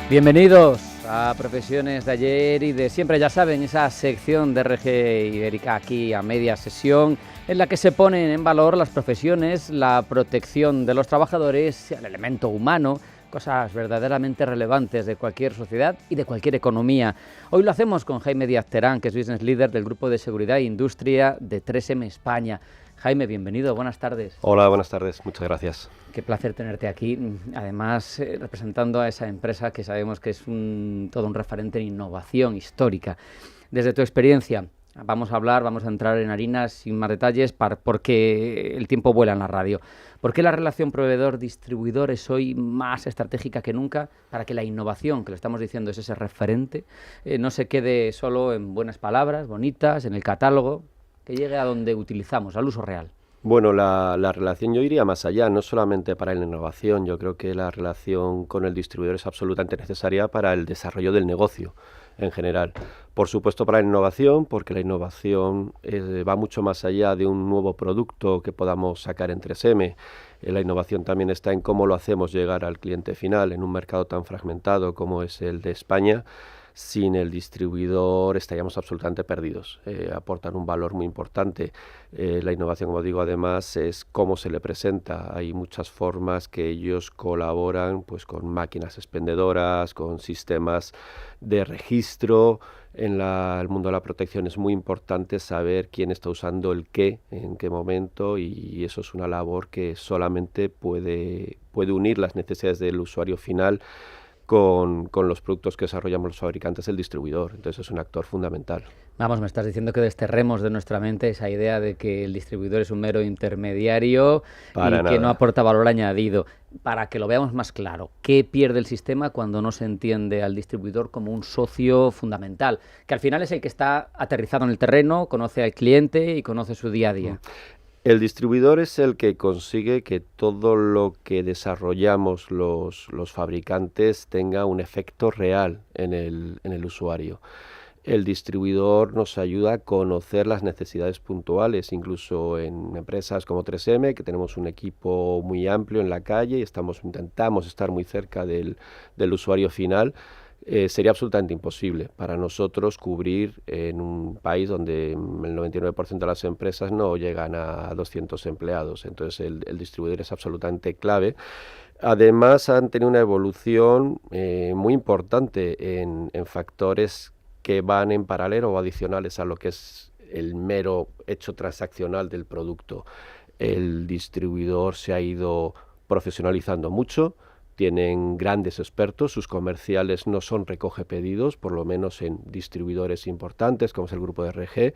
Bienvenidos a Profesiones de ayer y de siempre, ya saben, esa sección de RG Ibérica aquí a media sesión en la que se ponen en valor las profesiones, la protección de los trabajadores, el elemento humano, cosas verdaderamente relevantes de cualquier sociedad y de cualquier economía. Hoy lo hacemos con Jaime Díaz Terán, que es Business Leader del Grupo de Seguridad e Industria de 3M España. Jaime, bienvenido, buenas tardes. Hola, buenas tardes, muchas gracias. Qué placer tenerte aquí, además representando a esa empresa que sabemos que es todo un referente en innovación histórica. Desde tu experiencia, vamos a entrar en harinas sin más detalles porque el tiempo vuela en la radio. ¿Por qué la relación proveedor-distribuidor es hoy más estratégica que nunca para que la innovación, que lo estamos diciendo es ese referente, no se quede solo en buenas palabras, bonitas, en el catálogo, que llegue a donde utilizamos, al uso real? Bueno, la relación yo iría más allá, no solamente para la innovación, yo creo que la relación con el distribuidor es absolutamente necesaria para el desarrollo del negocio en general. Por supuesto para la innovación, porque la innovación va mucho más allá de un nuevo producto que podamos sacar en 3M. La innovación también está en cómo lo hacemos llegar al cliente final en un mercado tan fragmentado como es el de España. Sin el distribuidor estaríamos absolutamente perdidos. Aportan un valor muy importante. La innovación, como digo, además es cómo se le presenta. Hay muchas formas que ellos colaboran pues, con máquinas expendedoras, con sistemas de registro. En el mundo de la protección es muy importante saber quién está usando el qué, en qué momento, y eso es una labor que solamente puede unir las necesidades del usuario final con los productos que desarrollamos los fabricantes, el distribuidor. Entonces es un actor fundamental. Vamos, me estás diciendo que desterremos de nuestra mente esa idea de que el distribuidor es un mero intermediario que no aporta valor añadido. Para que lo veamos más claro, ¿qué pierde el sistema cuando no se entiende al distribuidor como un socio fundamental? Que al final es el que está aterrizado en el terreno, conoce al cliente y conoce su día a día. El distribuidor es el que consigue que todo lo que desarrollamos los fabricantes tenga un efecto real en el usuario. El distribuidor nos ayuda a conocer las necesidades puntuales, incluso en empresas como 3M, que tenemos un equipo muy amplio en la calle y intentamos estar muy cerca del usuario final. Sería absolutamente imposible para nosotros cubrir en un país donde el 99% de las empresas no llegan a 200 empleados. Entonces el distribuidor es absolutamente clave. Además han tenido una evolución muy importante en factores que van en paralelo o adicionales a lo que es el mero hecho transaccional del producto. El distribuidor se ha ido profesionalizando mucho. Tienen grandes expertos, sus comerciales no son recoge pedidos, por lo menos en distribuidores importantes como es el grupo de RG.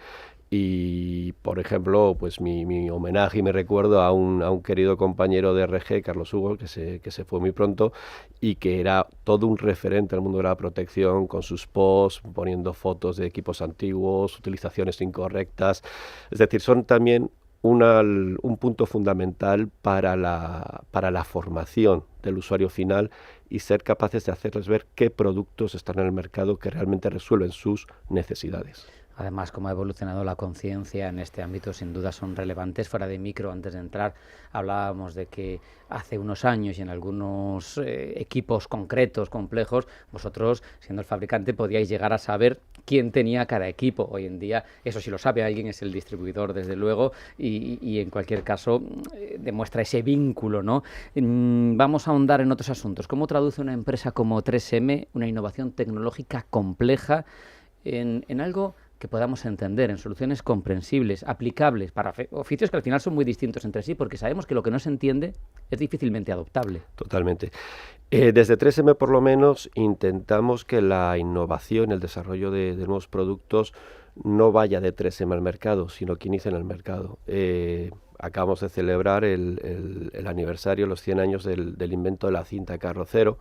Y, por ejemplo, pues mi homenaje y mi recuerdo a un querido compañero de RG, Carlos Hugo, que se fue muy pronto y que era todo un referente al mundo de la protección, con sus posts, poniendo fotos de equipos antiguos, utilizaciones incorrectas. Es decir, son también un punto fundamental para la formación del usuario final y ser capaces de hacerles ver qué productos están en el mercado que realmente resuelven sus necesidades. Además, cómo ha evolucionado la conciencia en este ámbito, sin duda son relevantes. Fuera de micro, antes de entrar, hablábamos de que hace unos años y en algunos equipos concretos, complejos, vosotros, siendo el fabricante, podíais llegar a saber quién tenía cada equipo. Hoy en día, eso sí lo sabe alguien, es el distribuidor, desde luego, y en cualquier caso demuestra ese vínculo, ¿no? Vamos a ahondar en otros asuntos. ¿Cómo traduce una empresa como 3M una innovación tecnológica compleja en algo que podamos entender, en soluciones comprensibles, aplicables para oficios que al final son muy distintos entre sí, porque sabemos que lo que no se entiende es difícilmente adoptable? Totalmente. Desde 3M, por lo menos, intentamos que la innovación, el desarrollo de nuevos productos no vaya de 3M al mercado, sino que inicie en el mercado. Acabamos de celebrar el aniversario, los 100 años del invento de la cinta carrocero,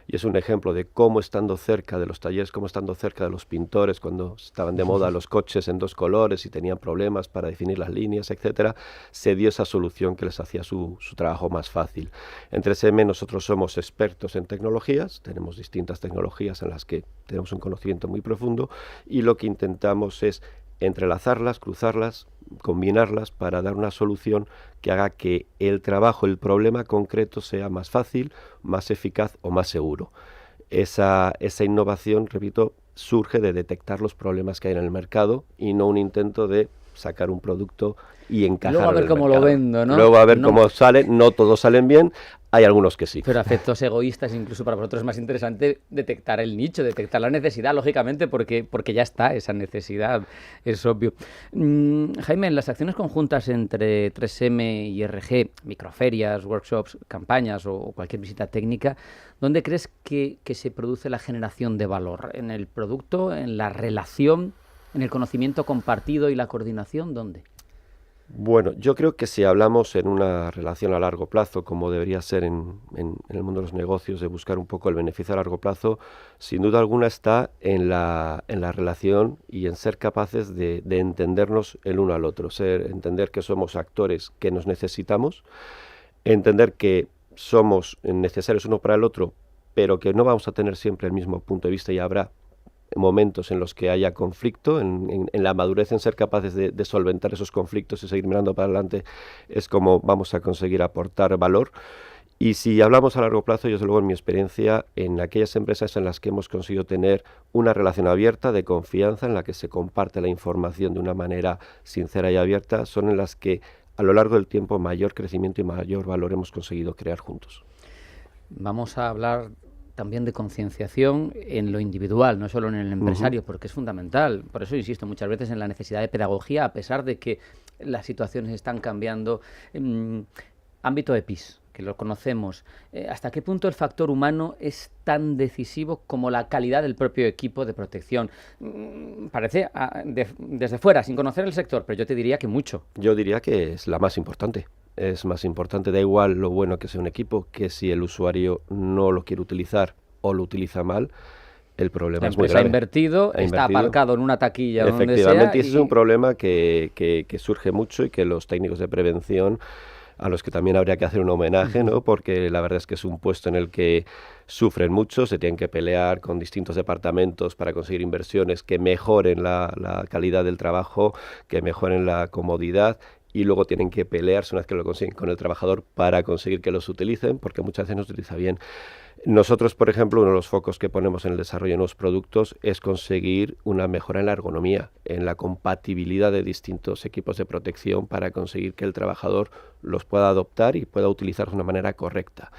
y es un ejemplo de cómo, estando cerca de los talleres, cómo estando cerca de los pintores, cuando estaban de moda los coches en dos colores y tenían problemas para definir las líneas, etcétera, se dio esa solución que les hacía su trabajo más fácil. En 3M nosotros somos expertos en tecnologías, tenemos distintas tecnologías en las que tenemos un conocimiento muy profundo, y lo que intentamos es entrelazarlas, cruzarlas, combinarlas para dar una solución que haga que el trabajo, el problema concreto sea más fácil, más eficaz o más seguro. esa innovación, repito, surge de detectar los problemas que hay en el mercado y no un intento de sacar un producto y encajarlo Luego a ver cómo lo vendo, ¿no? Luego a ver No, cómo sale, no todos salen bien, hay algunos que sí. pero a efectos egoístas, incluso para vosotros es más interesante detectar el nicho, detectar la necesidad, lógicamente, porque ya está esa necesidad, es obvio. Jaime, en las acciones conjuntas entre 3M y RG, microferias, workshops, campañas o cualquier visita técnica, ¿dónde crees que se produce la generación de valor? ¿En el producto, en la relación, en el conocimiento compartido y la coordinación? ¿Dónde? Bueno, yo creo que si hablamos en una relación a largo plazo, como debería ser en el mundo de los negocios, de buscar un poco el beneficio a largo plazo, sin duda alguna está en la relación y en ser capaces de entendernos el uno al otro, entender que somos actores que nos necesitamos, entender que somos necesarios uno para el otro, pero que no vamos a tener siempre el mismo punto de vista y habrá momentos en los que haya conflicto, en la madurez, en ser capaces de solventar esos conflictos y seguir mirando para adelante, es como vamos a conseguir aportar valor. Y si hablamos a largo plazo, yo desde luego en mi experiencia, en aquellas empresas en las que hemos conseguido tener una relación abierta, de confianza, en la que se comparte la información de una manera sincera y abierta, son en las que a lo largo del tiempo mayor crecimiento y mayor valor hemos conseguido crear juntos. Vamos a hablar también de concienciación en lo individual, no solo en el empresario, porque es fundamental. Por eso insisto muchas veces en la necesidad de pedagogía, a pesar de que las situaciones están cambiando. Ámbito EPIs, que lo conocemos. ¿Hasta qué punto el factor humano es tan decisivo como la calidad del propio equipo de protección? Parece desde fuera, sin conocer el sector, pero yo te diría que mucho. Yo diría que es la más importante. Es más importante, da igual lo bueno que sea un equipo, que si el usuario no lo quiere utilizar o lo utiliza mal, el problema es muy grave. Ha invertido, está aparcado en una taquilla donde sea. Efectivamente, y ese es un problema que surge mucho y que los técnicos de prevención, a los que también habría que hacer un homenaje, ¿no? Porque la verdad es que es un puesto en el que sufren mucho, se tienen que pelear con distintos departamentos para conseguir inversiones que mejoren la calidad del trabajo, que mejoren la comodidad, y luego tienen que pelearse una vez que lo consiguen con el trabajador para conseguir que los utilicen, porque muchas veces no se utiliza bien. Nosotros, por ejemplo, uno de los focos que ponemos en el desarrollo de nuevos productos es conseguir una mejora en la ergonomía, en la compatibilidad de distintos equipos de protección para conseguir que el trabajador los pueda adoptar y pueda utilizar de una manera correcta.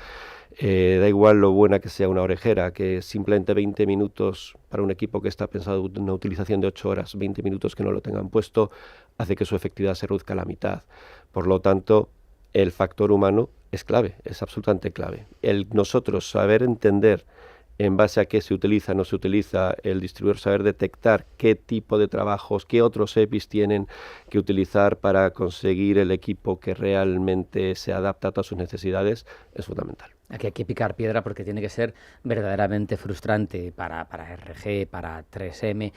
Da igual lo buena que sea una orejera, que simplemente 20 minutos para un equipo que está pensado en una utilización de 8 horas, 20 minutos que no lo tengan puesto, hace que su efectividad se reduzca a la mitad. Por lo tanto, el factor humano es clave, es absolutamente clave. El nosotros saber entender en base a qué se utiliza, no se utiliza, el distribuidor saber detectar qué tipo de trabajos, qué otros EPIs tienen que utilizar para conseguir el equipo que realmente se adapta a todas sus necesidades, es fundamental. Aquí hay que picar piedra porque tiene que ser verdaderamente frustrante para RG, para 3M,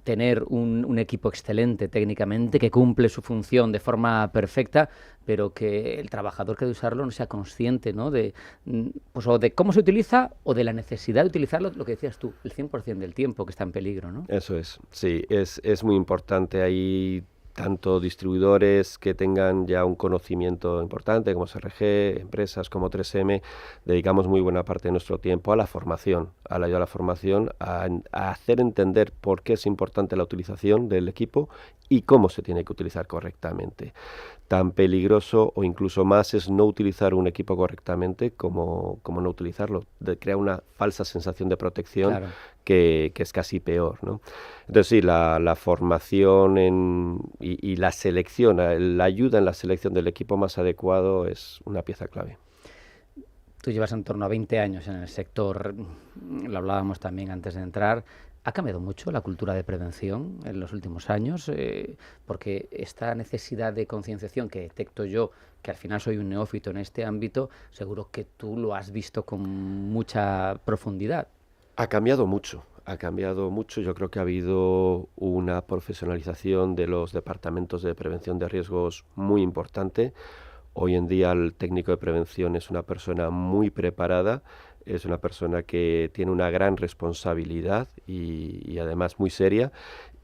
tener un equipo excelente técnicamente que cumple su función de forma perfecta, pero que el trabajador que debe usarlo no sea consciente, ¿no? Pues o de cómo se utiliza o de la necesidad de utilizarlo, lo que decías tú, el 100% del tiempo que está en peligro, ¿no? Eso es, sí, es muy importante ahí. Tanto distribuidores que tengan ya un conocimiento importante como SRG, empresas como 3M, dedicamos muy buena parte de nuestro tiempo a la formación, a la ayuda a la formación, a hacer entender por qué es importante la utilización del equipo y cómo se tiene que utilizar correctamente. Tan peligroso o incluso más es no utilizar un equipo correctamente como no utilizarlo. Crea una falsa sensación de protección, claro, que es casi peor, ¿no? Entonces sí, la formación y la selección, la ayuda en la selección del equipo más adecuado es una pieza clave. Tú llevas en torno a 20 años en el sector, lo hablábamos también antes de entrar. ¿Ha cambiado mucho la cultura de prevención en los últimos años? Porque esta necesidad de concienciación que detecto yo, que al final soy un neófito en este ámbito, seguro que tú lo has visto con mucha profundidad. Ha cambiado mucho. Yo creo que ha habido una profesionalización de los departamentos de prevención de riesgos muy importante. Hoy en día el técnico de prevención es una persona muy preparada, es una persona que tiene una gran responsabilidad y además muy seria,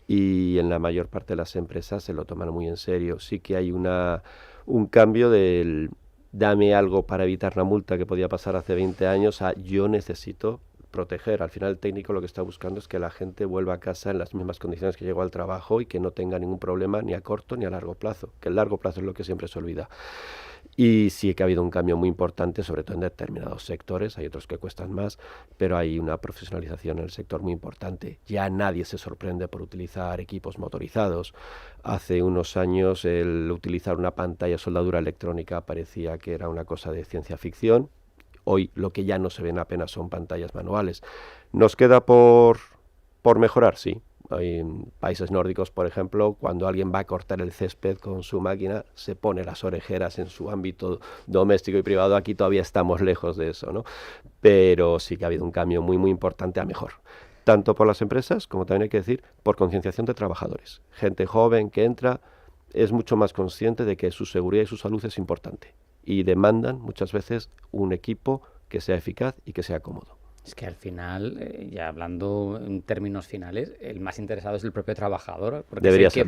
y en la mayor parte de las empresas se lo toman muy en serio. Sí que hay un cambio del dame algo para evitar una multa que podía pasar hace 20 años a yo necesito proteger. Al final el técnico lo que está buscando es que la gente vuelva a casa en las mismas condiciones que llegó al trabajo y que no tenga ningún problema ni a corto ni a largo plazo, que el largo plazo es lo que siempre se olvida. Y sí que ha habido un cambio muy importante, sobre todo en determinados sectores, hay otros que cuestan más, pero hay una profesionalización en el sector muy importante. Ya nadie se sorprende por utilizar equipos motorizados. Hace unos años el utilizar una pantalla de soldadura electrónica parecía que era una cosa de ciencia ficción. Hoy lo que ya no se ven apenas son pantallas manuales. ¿Nos queda por mejorar? Sí. En países nórdicos, por ejemplo, cuando alguien va a cortar el césped con su máquina, se pone las orejeras en su ámbito doméstico y privado. Aquí todavía estamos lejos de eso, ¿no? Pero sí que ha habido un cambio muy, muy importante a mejor. Tanto por las empresas, como también hay que decir, por concienciación de trabajadores. Gente joven que entra es mucho más consciente de que su seguridad y su salud es importante. Y demandan muchas veces un equipo que sea eficaz y que sea cómodo. Es que al final, ya hablando en términos finales, el más interesado es el propio trabajador, porque Debería es el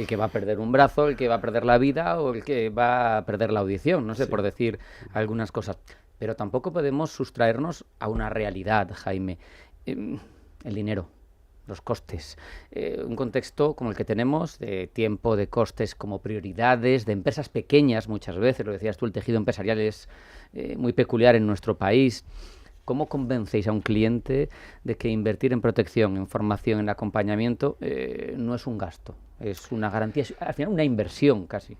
que va a perder un brazo, el que va a perder la vida o el que va a perder la audición, no sé, Sí. por decir algunas cosas. Pero tampoco podemos sustraernos a una realidad, Jaime. El dinero, los costes. Un contexto como el que tenemos, de tiempo, de costes como prioridades, de empresas pequeñas muchas veces, lo decías tú, el tejido empresarial es muy peculiar en nuestro país. ¿Cómo convencéis a un cliente de que invertir en protección, en formación, en acompañamiento no es un gasto, es una garantía, es al final una inversión casi?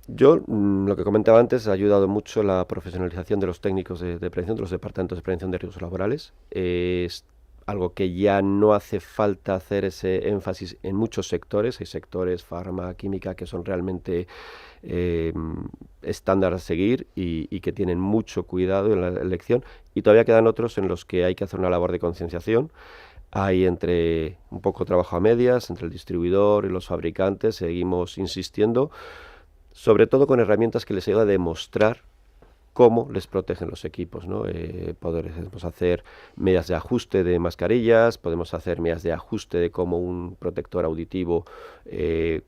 Yo, lo que comentaba antes, ha ayudado mucho la profesionalización de los técnicos de prevención, de los departamentos de prevención de riesgos laborales. Es algo que ya no hace falta hacer ese énfasis en muchos sectores. Hay sectores, farma, química, que son realmente estándar a seguir y que tienen mucho cuidado en la elección. Y todavía quedan otros en los que hay que hacer una labor de concienciación. Hay entre un poco trabajo a medias, entre el distribuidor y los fabricantes, seguimos insistiendo, sobre todo con herramientas que les ayudan a demostrar cómo les protegen los equipos, ¿no? Podemos hacer medidas de ajuste de mascarillas, podemos hacer medidas de ajuste de cómo un protector auditivo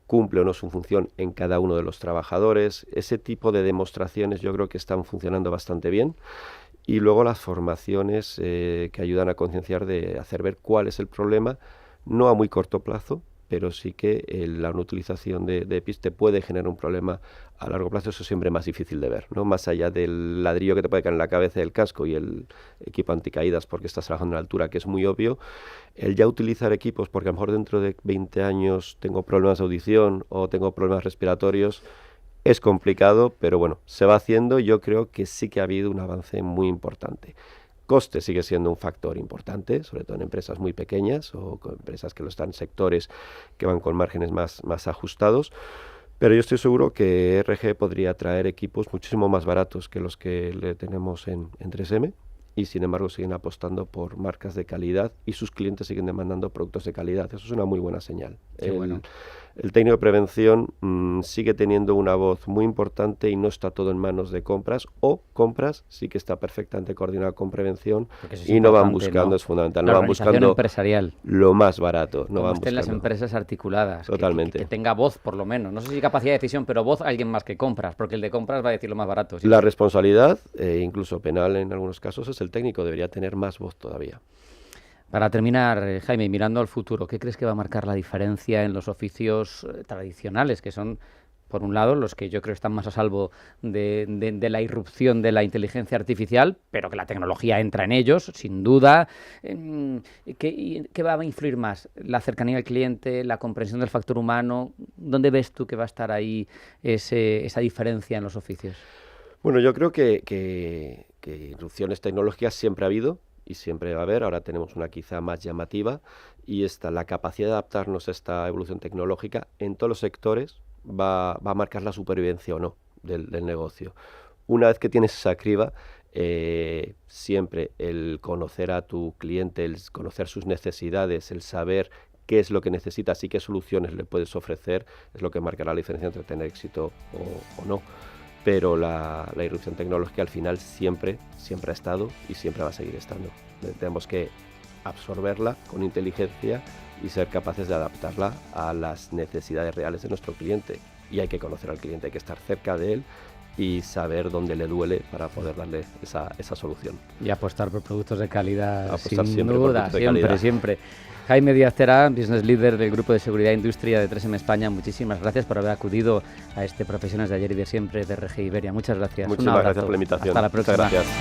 cumple o no su función en cada uno de los trabajadores. Ese tipo de demostraciones yo creo que están funcionando bastante bien. Y luego las formaciones que ayudan a concienciar, de hacer ver cuál es el problema, no a muy corto plazo, pero sí que la no utilización de EPIs te puede generar un problema a largo plazo. Eso es siempre más difícil de ver, ¿no? Más allá del ladrillo que te puede caer en la cabeza del casco y el equipo anticaídas porque estás trabajando en altura, que es muy obvio, el ya utilizar equipos porque a lo mejor dentro de 20 años tengo problemas de audición o tengo problemas respiratorios, es complicado, pero bueno, se va haciendo. Yo creo que sí que ha habido un avance muy importante. Coste sigue siendo un factor importante, sobre todo en empresas muy pequeñas o con empresas que lo están en sectores que van con márgenes más ajustados, pero yo estoy seguro que RG podría traer equipos muchísimo más baratos que los que le tenemos en 3M, y sin embargo siguen apostando por marcas de calidad y sus clientes siguen demandando productos de calidad. Eso es una muy buena señal. El técnico de prevención sigue teniendo una voz muy importante y no está todo en manos de compras, o compras sí que está perfectamente coordinado con prevención y no van buscando, ¿no? Es fundamental, no van buscando empresarial, lo más barato. No como van estén las empresas articuladas, totalmente. Que tenga voz por lo menos, no sé si capacidad de decisión, pero voz alguien más que compras, porque el de compras va a decir lo más barato. ¿Sí? La responsabilidad, incluso penal en algunos casos, es el técnico, debería tener más voz todavía. Para terminar, Jaime, mirando al futuro, ¿qué crees que va a marcar la diferencia en los oficios tradicionales, que son, por un lado, los que yo creo están más a salvo de la irrupción de la inteligencia artificial, pero que la tecnología entra en ellos, sin duda? ¿Qué va a influir más? ¿La cercanía al cliente, la comprensión del factor humano? ¿Dónde ves tú que va a estar ahí esa diferencia en los oficios? Bueno, yo creo que irrupciones tecnológicas siempre ha habido y siempre va a haber. Ahora tenemos una quizá más llamativa, y la capacidad de adaptarnos a esta evolución tecnológica en todos los sectores va a marcar la supervivencia o no del negocio. Una vez que tienes esa criba, siempre el conocer a tu cliente, el conocer sus necesidades, el saber qué es lo que necesitas y qué soluciones le puedes ofrecer, es lo que marcará la diferencia entre tener éxito o no. Pero la irrupción tecnológica al final siempre ha estado y siempre va a seguir estando. Tenemos que absorberla con inteligencia y ser capaces de adaptarla a las necesidades reales de nuestro cliente. Y hay que conocer al cliente, hay que estar cerca de él y saber dónde le duele para poder darle esa solución. Y apostar por productos de calidad, Apostar sin siempre por duda, productos de calidad. siempre. Jaime Díaz Terán, Business Leader del Grupo de Seguridad e Industria de 3M España, muchísimas gracias por haber acudido a este Profesiones de Ayer y de Siempre de RG Iberia. Muchas gracias. Muchísimas gracias por la invitación. Hasta la próxima. Muchas gracias.